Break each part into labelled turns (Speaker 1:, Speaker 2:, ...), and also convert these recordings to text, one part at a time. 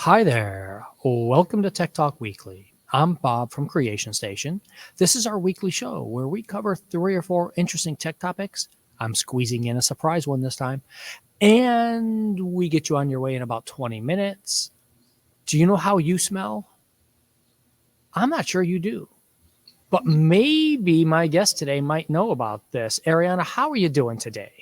Speaker 1: Hi there. Welcome to Tech Talk Weekly. I'm Bob from Creation Station. This is our weekly show where we cover 3 or 4 interesting tech topics. I'm squeezing in a surprise one this time. And we get you on your way in about 20 minutes. Do you know how you smell? I'm not sure you do. But maybe my guest today might know about this. Arianna, how are you doing today?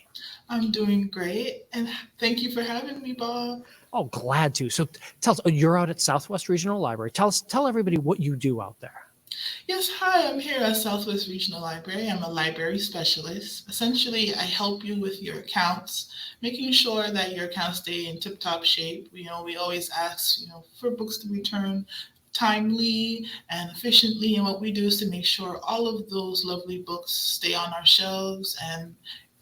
Speaker 2: I'm doing great, and thank you for having me, Bob.
Speaker 1: Oh, glad to. So tell us, you're out at Southwest Regional Library. Tell everybody what you do out there.
Speaker 2: Yes, hi, I'm here at Southwest Regional Library. I'm a library specialist. Essentially, I help you with your accounts, making sure that your accounts stay in tip-top shape. We always ask, for books to return timely and efficiently, and what we do is to make sure all of those lovely books stay on our shelves and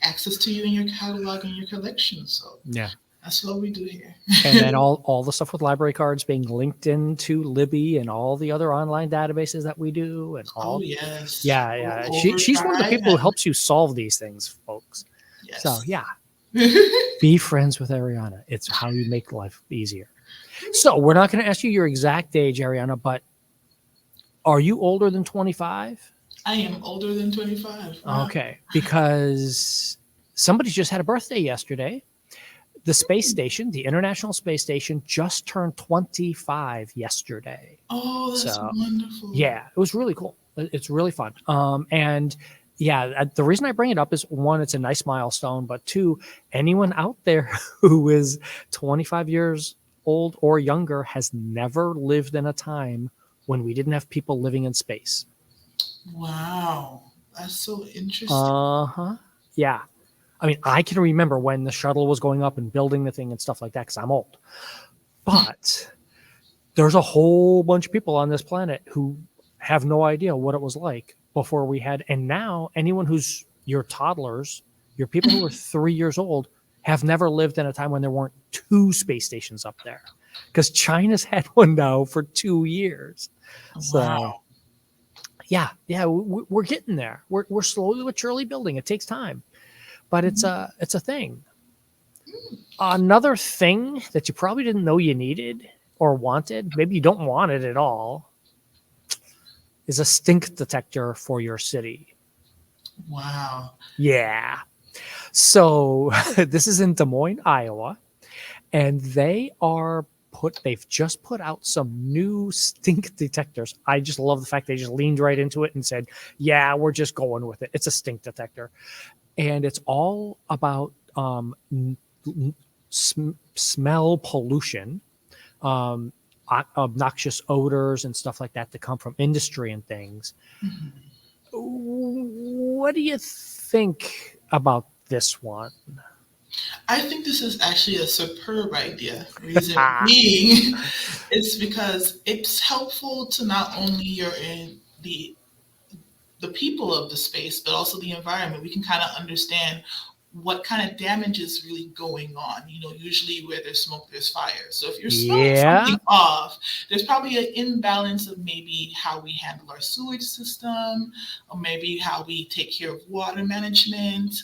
Speaker 2: access to you in your catalog and your collection. So
Speaker 1: Yeah.
Speaker 2: that's what we do here.
Speaker 1: And then all the stuff with library cards being linked into Libby and all the other online databases that we do and
Speaker 2: Oh
Speaker 1: all.
Speaker 2: yes,
Speaker 1: Yeah. She's one of the
Speaker 2: Overdrive
Speaker 1: people who
Speaker 2: and
Speaker 1: helps you solve these things, folks. So
Speaker 2: yes.
Speaker 1: yeah, be friends with Arianna. It's how you make life easier. So we're not going to ask you your exact age, Arianna, but are you older than 25?
Speaker 2: I am older than 25. Wow.
Speaker 1: Okay, because somebody just had a birthday yesterday. The space station, the International Space Station, just turned 25 yesterday.
Speaker 2: Oh, that's
Speaker 1: So
Speaker 2: wonderful.
Speaker 1: yeah, it was really cool. It's really fun. And yeah, the reason I bring it up is one, it's a nice milestone, but two, anyone out there who is 25 years old or younger has never lived in a time when we didn't have people living in space.
Speaker 2: Wow. That's so interesting.
Speaker 1: Uh-huh. Yeah. I mean, I can remember when the shuttle was going up and building the thing and stuff like that because I'm old. But there's a whole bunch of people on this planet who have no idea what it was like before we had. And now, anyone who's your toddlers, your people who are 3 years old, have never lived in a time when there weren't 2 space stations up there because China's had one now for 2 years. So,
Speaker 2: Wow.
Speaker 1: yeah, we're getting there. We're slowly but surely building. It takes time, but it's a thing. Another thing that you probably didn't know you needed or wanted, maybe you don't want it at all, is a stink detector for your city.
Speaker 2: Wow.
Speaker 1: Yeah. So this is in Des Moines, Iowa, and they've just put out some new stink detectors. I just love the fact they just leaned right into it and said, "Yeah, we're just going with it. It's a stink detector." And it's all about smell pollution, um, obnoxious odors and stuff like that come from industry and things.
Speaker 2: Mhm.
Speaker 1: What do you think about this one?
Speaker 2: I think this is actually a superb idea. Reason being, it's because it's helpful to not only your in the people of the space, but also the environment. We can kind of understand what kind of damage is really going on. Usually where there's smoke, there's fire. So if you're smelling
Speaker 1: Yeah.
Speaker 2: something off, there's probably an imbalance of maybe how we handle our sewage system, or maybe how we take care of water management,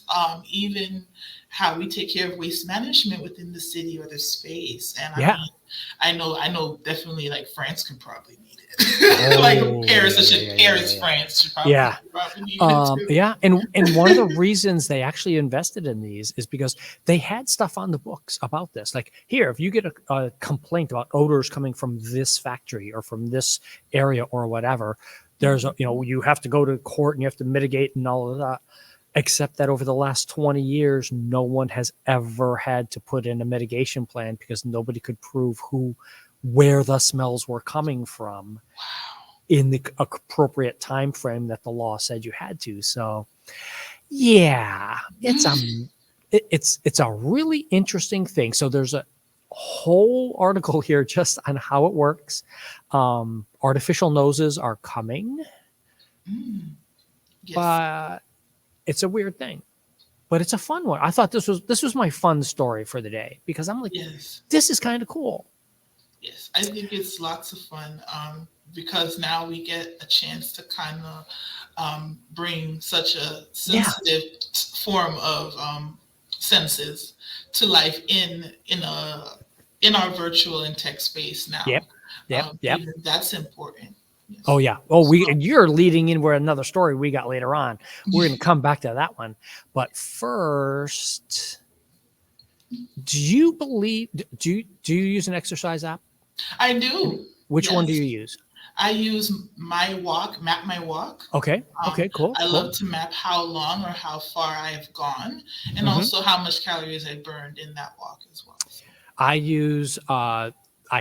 Speaker 2: even how we take care of waste management within the city or the space. And I
Speaker 1: Yeah.
Speaker 2: mean, I know definitely like France can probably need it. Like
Speaker 1: Oh,
Speaker 2: Paris,
Speaker 1: yeah,
Speaker 2: it
Speaker 1: yeah,
Speaker 2: should
Speaker 1: yeah, yeah, yeah,
Speaker 2: Paris,
Speaker 1: yeah.
Speaker 2: France should
Speaker 1: Yeah.
Speaker 2: probably need it too.
Speaker 1: Yeah, and one of the reasons they actually invested in these is because they had stuff on the books about this. Like here, if you get a complaint about odors coming from this factory or from this area or whatever, there's you have to go to court and you have to mitigate and all of that. Except that over the last 20 years, no one has ever had to put in a mitigation plan because nobody could prove where the smells were coming from in the appropriate time frame that the law said you had to. So yeah, it's a really interesting thing. So there's a whole article here just on how it works. Artificial noses are coming,
Speaker 2: Mm, yes,
Speaker 1: but it's a weird thing. But it's a fun one. I thought this was my fun story for the day because I'm like,
Speaker 2: yes,
Speaker 1: this is kind of cool.
Speaker 2: yes. I think it's lots of fun because now we get a chance to kind of bring such a
Speaker 1: Yeah,
Speaker 2: sensitive form of senses to life in in our virtual and tech space
Speaker 1: Yep.
Speaker 2: now.
Speaker 1: Yep.
Speaker 2: Even that's important. Yes.
Speaker 1: Oh yeah. Oh, you're leading in where another story we got later on. We're going to come back to that one. But first, do you use an exercise app?
Speaker 2: I do.
Speaker 1: Which one do
Speaker 2: Yes.
Speaker 1: you use?
Speaker 2: I use Map My Walk.
Speaker 1: Okay. Cool.
Speaker 2: I love to map how long or how far I have gone, and also how much calories I burned in that walk as well. So.
Speaker 1: I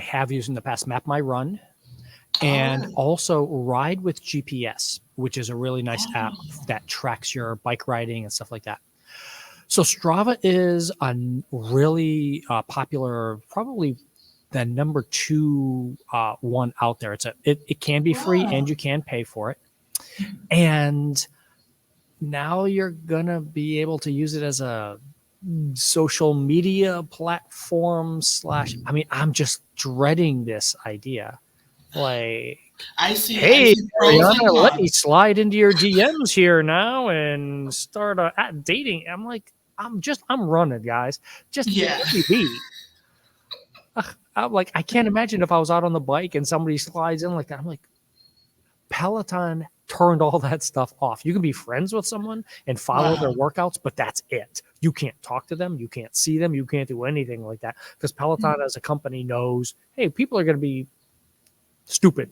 Speaker 1: have used in the past Map My Run, and also Ride with GPS, which is a really nice app that tracks your bike riding and stuff like that. So Strava is a really popular, probably the number 2 one out there. It can be free and you can pay for it. And now you're gonna be able to use it as a social media platform / I mean, I'm just dreading this idea. Like, hey, Arianna, let me slide into your DMs here now and start dating. I'm like, I'm running, guys. Just let me be. I'm like, I can't imagine if I was out on the bike and somebody slides in like that. I'm like, Peloton turned all that stuff off. You can be friends with someone and follow their workouts, but that's it. You can't talk to them. You can't see them. You can't do anything like that because Peloton as a company knows, hey, people are going to be stupid.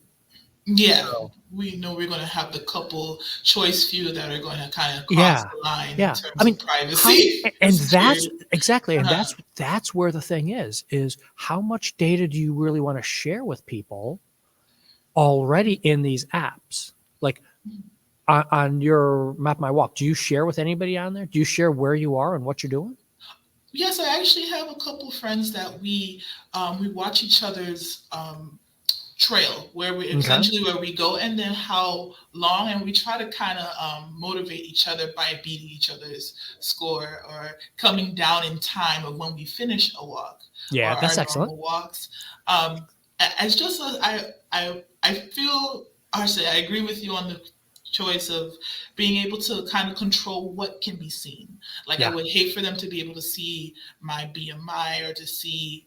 Speaker 2: Yeah. So, we know we're going to have the couple choice few that are going to kind of cross the line in terms of privacy.
Speaker 1: And that's exactly, and that's where the thing is how much data do you really want to share with people already in these apps? Like on your Map My Walk, do you share with anybody on there? Do you share where you are and what you're doing?
Speaker 2: Yes, I actually have a couple friends that we watch each other's trail where we go and then how long, and we try to kind of motivate each other by beating each other's score or coming down in time of when we finish a walk.
Speaker 1: Yeah, that's excellent.
Speaker 2: Walks. It's just I feel, honestly, I agree with you on the choice of being able to kind of control what can be seen. Like I would hate for them to be able to see my BMI or to see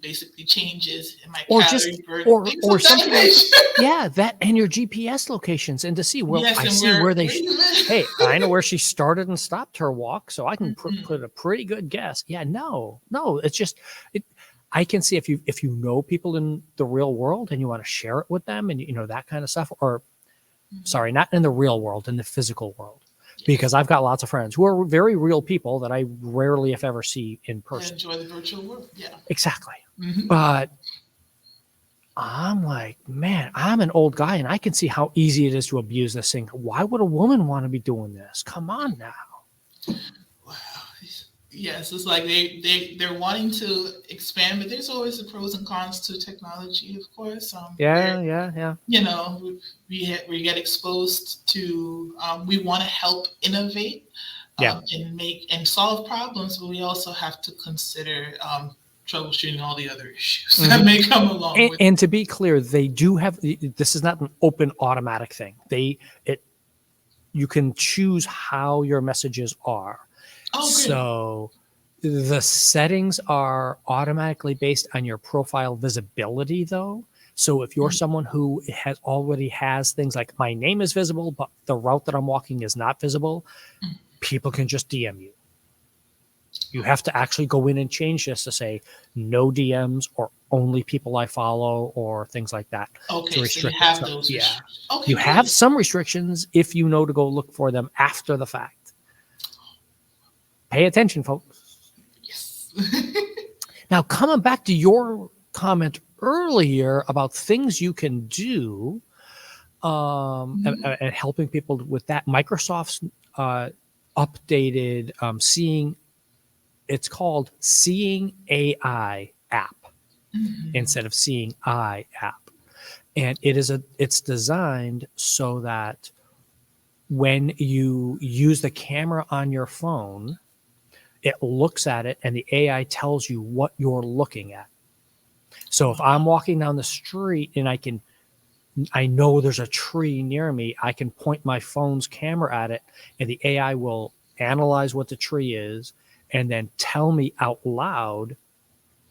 Speaker 2: basically changes in my calorie burn, or something like
Speaker 1: that and your GPS locations, and to see I see where they hey, I know where she started and stopped her walk, so I can put a pretty good guess. No, it's just I can see if you know people in the real world and you want to share it with them and that kind of stuff, or sorry, not in the real world, in the physical world. Because I've got lots of friends who are very real people that I rarely, if ever, see in person.
Speaker 2: I enjoy the virtual world. Yeah.
Speaker 1: Exactly. But I'm like, man, I'm an old guy and I can see how easy it is to abuse this thing. Why would a woman want to be doing this? Come on now.
Speaker 2: Wow. Yes, it's like they're wanting to expand, but there's always the pros and cons to technology, of course.
Speaker 1: Yeah.
Speaker 2: We get exposed to. We want to help innovate, and make and solve problems, but we also have to consider troubleshooting all the other issues that may come along.
Speaker 1: And to be clear, they do have. This is not an open automatic thing. You can choose how your messages are. So the settings are automatically based on your profile visibility, though. So if you're someone who already has things like my name is visible, but the route that I'm walking is not visible, people can just DM you. You have to actually go in and change this to say no DMs or only people I follow or things like that.
Speaker 2: Okay, so you have those.
Speaker 1: Yeah. Okay, you have some restrictions if you know to go look for them after the fact. Pay attention, folks.
Speaker 2: Yes.
Speaker 1: Now, coming back to your comment earlier about things you can do and helping people with that, Microsoft's updated it's called Seeing AI app instead of Seeing Eye app. And it's designed so that when you use the camera on your phone, it looks at it and the AI tells you what you're looking at. So if I'm walking down the street and I know there's a tree near me, I can point my phone's camera at it and the AI will analyze what the tree is and then tell me out loud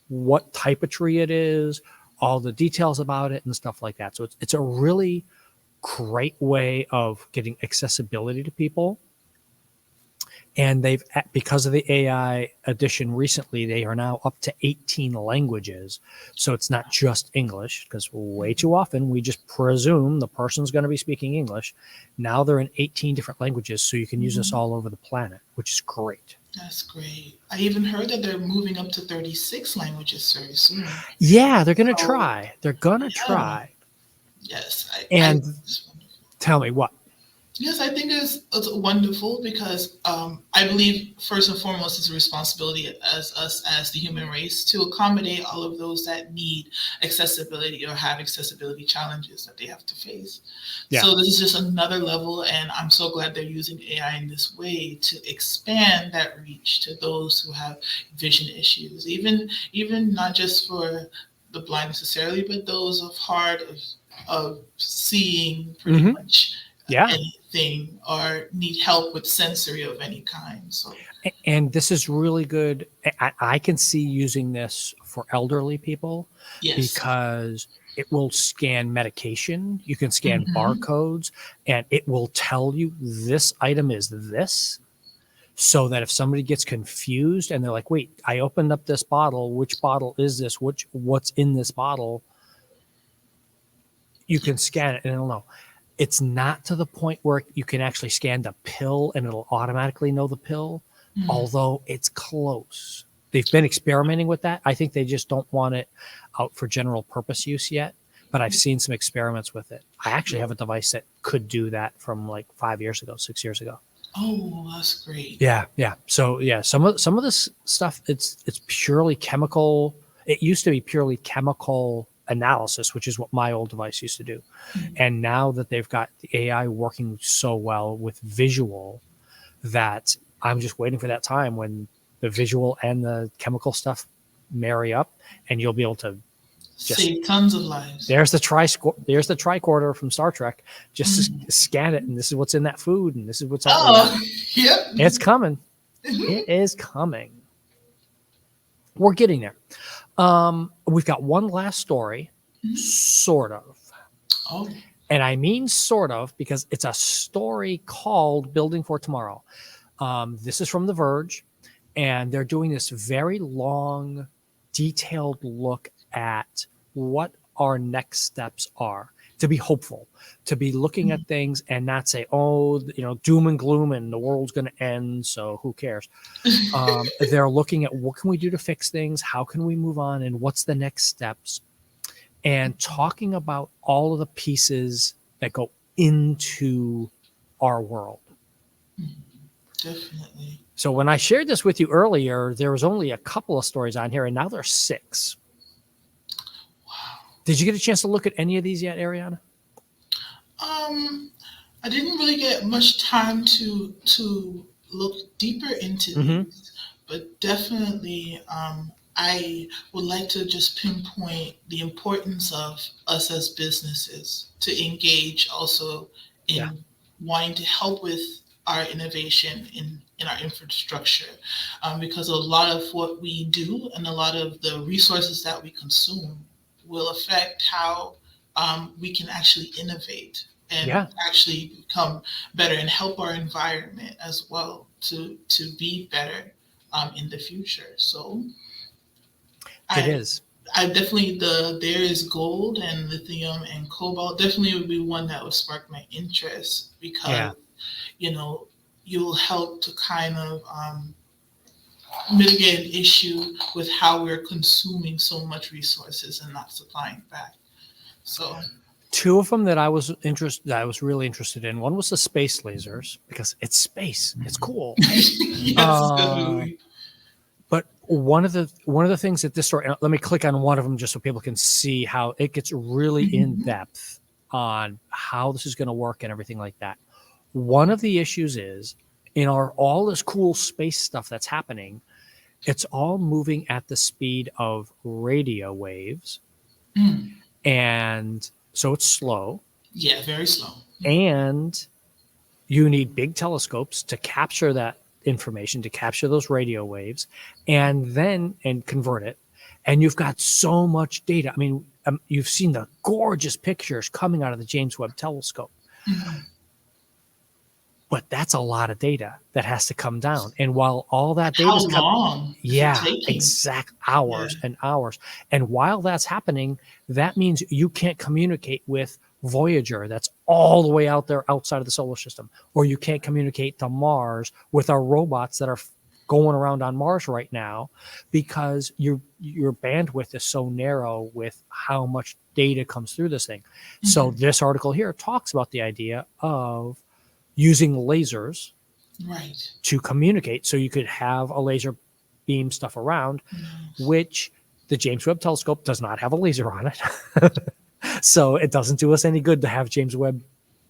Speaker 1: what type of tree it is, all the details about it and stuff like that. So it's a really great way of getting accessibility to people. And they've, because of the AI addition recently, they are now up to 18 languages. So it's not just English, because way too often we just presume the person's going to be speaking English. Now they're in 18 different languages, so you can use this all over the planet, which is great.
Speaker 2: That's great. I even heard that they're moving up to 36 languages very soon.
Speaker 1: Yeah, they're going to try. They're going to try.
Speaker 2: Yes.
Speaker 1: Tell me what.
Speaker 2: Yes, I think it's wonderful because I believe first and foremost it's a responsibility as us as the human race to accommodate all of those that need accessibility or have accessibility challenges that they have to face. Yeah. So this is just another level, and I'm so glad they're using AI in this way to expand that reach to those who have vision issues, even not just for the blind necessarily, but those of seeing pretty much. Anything or need help with sensory of any kind. So,
Speaker 1: and this is really good. I can see using this for elderly people because it will scan medication. You can scan barcodes, and it will tell you this item is this. So that if somebody gets confused and they're like, "Wait, I opened up this bottle. Which bottle is this? What's in this bottle?" You can scan it, and it'll know. It's not to the point where you can actually scan the pill and it'll automatically know the pill, although it's close. They've been experimenting with that. I think they just don't want it out for general purpose use yet, but I've seen some experiments with it. I actually have a device that could do that from like 6 years ago.
Speaker 2: Oh, that's great.
Speaker 1: Yeah. So yeah, some of this stuff, it's purely chemical. It used to be purely chemical analysis, which is what my old device used to do. And now that they've got the AI working so well with visual, that I'm just waiting for that time when the visual and the chemical stuff marry up, and you'll be able to just
Speaker 2: save tons of lives.
Speaker 1: There's the tricorder from Star Trek. Just scan it, and this is what's in that food, and this is what's out there.
Speaker 2: Yep.
Speaker 1: It's coming. It is coming. We're getting there. We've got one last story, sort of.
Speaker 2: Oh.
Speaker 1: And I mean sort of because it's a story called Building for Tomorrow. This is from The Verge, and they're doing this very long, detailed look at what our next steps are, to be hopeful, to be looking at things and not say, oh, doom and gloom and the world's going to end, so who cares? They're looking at what can we do to fix things, how can we move on, and what's the next steps, and talking about all of the pieces that go into our world.
Speaker 2: Definitely.
Speaker 1: So when I shared this with you earlier, there was only a couple of stories on here, and now there's 6.
Speaker 2: Wow.
Speaker 1: Did you get a chance to look at any of these yet, Arianna?
Speaker 2: I didn't really get much time to look deeper into these, but definitely I would like to just pinpoint the importance of us as businesses to engage also in wanting to help with our innovation in our infrastructure, because a lot of what we do and a lot of the resources that we consume will affect how we can actually innovate and actually become better and help our environment as well to be better in the future. So
Speaker 1: it is.
Speaker 2: I definitely there is gold and lithium and cobalt definitely would be one that would spark my interest, because you'll help to kind of mitigate an issue with how we're consuming so much resources and not supplying back. So
Speaker 1: 2 of them that I was really interested in. One was the space lasers, because it's space. It's cool.
Speaker 2: Yes, definitely.
Speaker 1: But one of the things that this story, let me click on one of them just so people can see how it gets really in depth on how this is going to work and everything like that. One of the issues is in all this cool space stuff that's happening, it's all moving at the speed of radio waves. And so it's slow.
Speaker 2: Yeah, very slow.
Speaker 1: And you need big telescopes to capture that information, to capture those radio waves and convert it. And you've got so much data. I mean, you've seen the gorgeous pictures coming out of the James Webb Telescope. But that's a lot of data that has to come down. And while all that data
Speaker 2: How
Speaker 1: is
Speaker 2: long is it taking?
Speaker 1: exact hours and hours. And while that's happening, that means you can't communicate with Voyager that's all the way out there outside of the solar system, or you can't communicate to Mars with our robots that are going around on Mars right now, because your bandwidth is so narrow with how much data comes through this thing. So this article here talks about the idea of using lasers
Speaker 2: Right.
Speaker 1: to communicate. So you could have a laser beam stuff around, which the James Webb Telescope does not have a laser on it. So it doesn't do us any good to have James Webb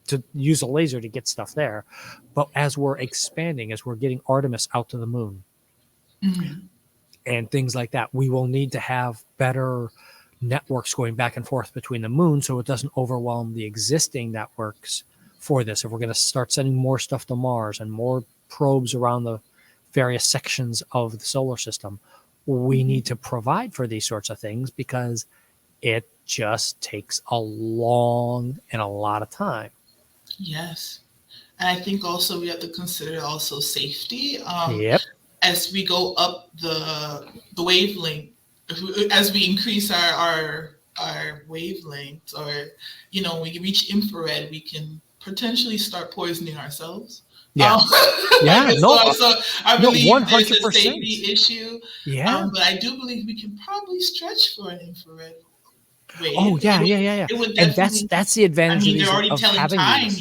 Speaker 1: to use a laser to get stuff there. But as we're expanding, as we're getting Artemis out to the moon and things like that, we will need to have better networks going back and forth between the moon so it doesn't overwhelm the existing networks for this. If we're going to start sending more stuff to Mars and more probes around the various sections of the solar system, we need to provide for these sorts of things, because it just takes a long and a lot of time.
Speaker 2: Yes. And I think also we have to consider also safety.
Speaker 1: Yep.
Speaker 2: As we go up the wavelength, as we increase our wavelengths, or when we reach infrared, we can potentially start poisoning ourselves.
Speaker 1: Yeah. Yeah.
Speaker 2: So I believe
Speaker 1: 100%.
Speaker 2: there's a safety issue.
Speaker 1: Yeah.
Speaker 2: But I do believe we can probably stretch for an infrared wave.
Speaker 1: Oh yeah.
Speaker 2: It would
Speaker 1: And that's the advantage.
Speaker 2: they're already telling
Speaker 1: having
Speaker 2: time
Speaker 1: these.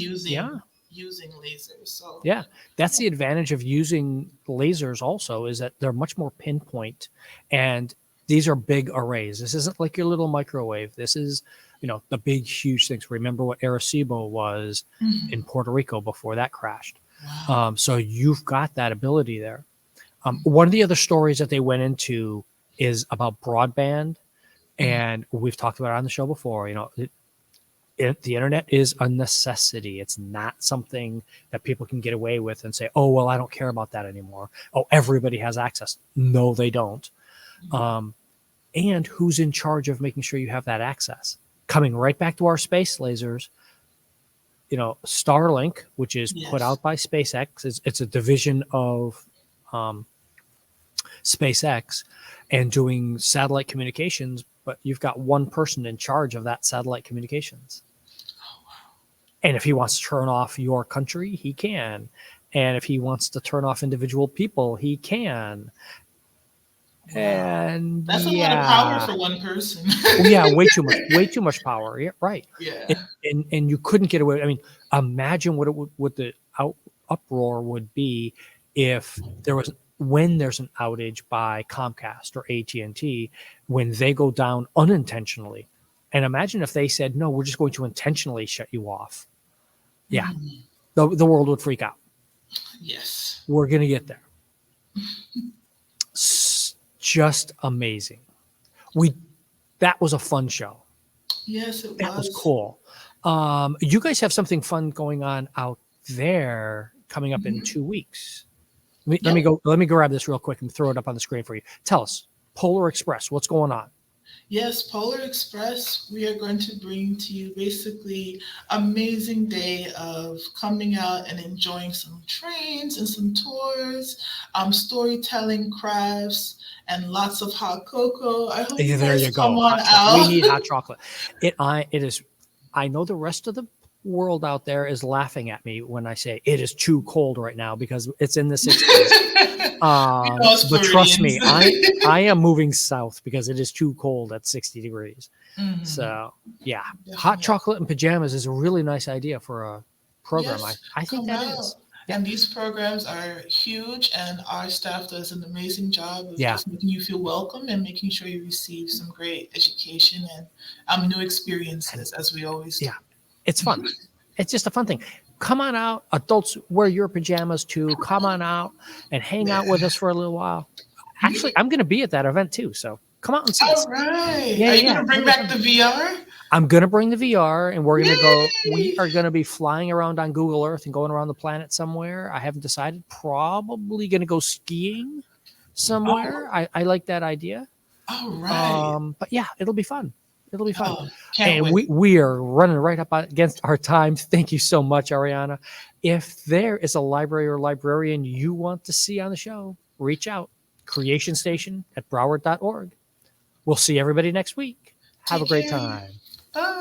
Speaker 2: using lasers. So
Speaker 1: yeah, that's the advantage of using lasers also, is that they're much more pinpoint, and these are big arrays. This isn't like your little microwave. This is, the big, huge things. Remember what Arecibo was in Puerto Rico before that crashed.
Speaker 2: Wow.
Speaker 1: So you've got that ability there. One of the other stories that they went into is about broadband, and we've talked about it on the show before. The internet is a necessity. It's not something that people can get away with and say, oh, well, I don't care about that anymore. Oh, everybody has access. No, they don't. And who's in charge of making sure you have that access? Coming right back to our space lasers, Starlink, which is put out by SpaceX, it's a division of SpaceX, and doing satellite communications, but you've got one person in charge of that satellite communications.
Speaker 2: Oh, wow.
Speaker 1: And if he wants to turn off your country, he can. And if he wants to turn off individual people, he can. Wow. And
Speaker 2: that's a lot of power for one person.
Speaker 1: way too much power. Yeah, right.
Speaker 2: Yeah.
Speaker 1: And you couldn't get away. I mean, imagine what the uproar would be if when there's an outage by Comcast or AT&T, when they go down unintentionally. And imagine if they said, no, we're just going to intentionally shut you off. Yeah. The world would freak out.
Speaker 2: Yes.
Speaker 1: We're going to get there. Just amazing. That was a fun show.
Speaker 2: Yes, it was.
Speaker 1: That was cool. You guys have something fun going on out there coming up in 2 weeks. Let me grab this real quick and throw it up on the screen for you. Tell us, Polar Express, what's going on?
Speaker 2: Yes, Polar Express, we are going to bring to you basically amazing day of coming out and enjoying some trains and some tours, storytelling, crafts, and lots of hot cocoa. I hope you guys come on out.
Speaker 1: We need hot chocolate. It is. I know the rest of the world out there is laughing at me when I say it is too cold right now because it's in the 60s. But trust me, I am moving south because it is too cold at 60 degrees. So yeah, definitely. Hot chocolate and pajamas is a really nice idea for a program. Yes, I think that is.
Speaker 2: And these programs are huge, and our staff does an amazing job of just making you feel welcome and making sure you receive some great education and new experiences, as we always do.
Speaker 1: Yeah, it's fun. It's just a fun thing. Come on out. Adults, wear your pajamas too. Come on out and hang out with us for a little while. Actually, I'm going to be at that event too, so come out and see us.
Speaker 2: All right. Are you going to bring back the VR?
Speaker 1: I'm going to bring the VR, and we're going to go. We are going to be flying around on Google Earth and going around the planet somewhere. I haven't decided. Probably going to go skiing somewhere. I like that idea.
Speaker 2: All right.
Speaker 1: But yeah, it'll be fun. It'll be fun.
Speaker 2: Oh, can't
Speaker 1: And
Speaker 2: wait.
Speaker 1: we are running right up against our time. Thank you so much, Arianna. If there is a library or librarian you want to see on the show, reach out. creationstation@broward.org. We'll see everybody next week. Have a
Speaker 2: Take
Speaker 1: great
Speaker 2: care.
Speaker 1: time.
Speaker 2: Bye.